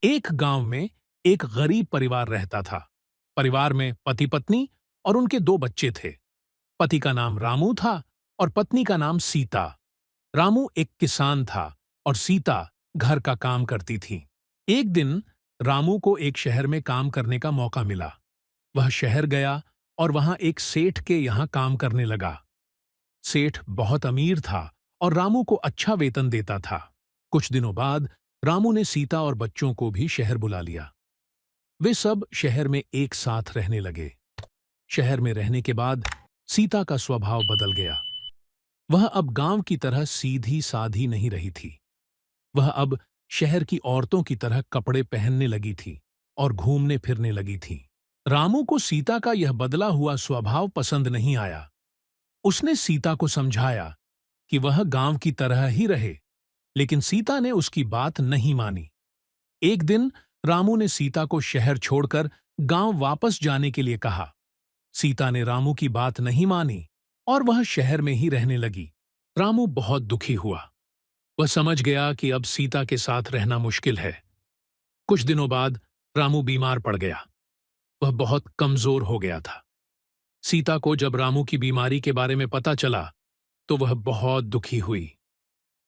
एक गांव में एक गरीब परिवार रहता था। परिवार में पति पत्नी और उनके दो बच्चे थे। पति का नाम रामू था और पत्नी का नाम सीता। रामू एक किसान था और सीता घर का काम करती थी। एक दिन रामू को एक शहर में काम करने का मौका मिला। वह शहर गया और वहां एक सेठ के यहाँ काम करने लगा। सेठ बहुत अमीर था और रामू को अच्छा वेतन देता था। कुछ दिनों बाद रामू ने सीता और बच्चों को भी शहर बुला लिया। वे सब शहर में एक साथ रहने लगे। शहर में रहने के बाद सीता का स्वभाव बदल गया। वह अब गांव की तरह सीधी साधी नहीं रही थी। वह अब शहर की औरतों की तरह कपड़े पहनने लगी थी और घूमने फिरने लगी थी। रामू को सीता का यह बदला हुआ स्वभाव पसंद नहीं आया। उसने सीता को समझाया कि वह गांव की तरह ही रहे, लेकिन सीता ने उसकी बात नहीं मानी। एक दिन रामू ने सीता को शहर छोड़कर गांव वापस जाने के लिए कहा। सीता ने रामू की बात नहीं मानी और वह शहर में ही रहने लगी। रामू बहुत दुखी हुआ। वह समझ गया कि अब सीता के साथ रहना मुश्किल है। कुछ दिनों बाद रामू बीमार पड़ गया। वह बहुत कमजोर हो गया था। सीता को जब रामू की बीमारी के बारे में पता चला तो वह बहुत दुखी हुई।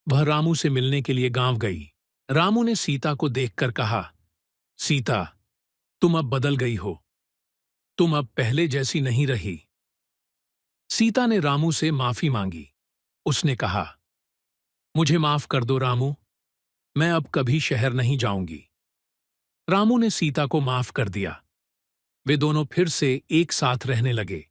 वह रामू से मिलने के लिए गांव गई। रामू ने सीता को देखकर कहा, सीता, तुम अब बदल गई हो। तुम अब पहले जैसी नहीं रही। सीता ने रामू से माफी मांगी। उसने कहा, मुझे माफ कर दो रामू, मैं अब कभी शहर नहीं जाऊंगी। रामू ने सीता को माफ कर दिया। वे दोनों फिर से एक साथ रहने लगे।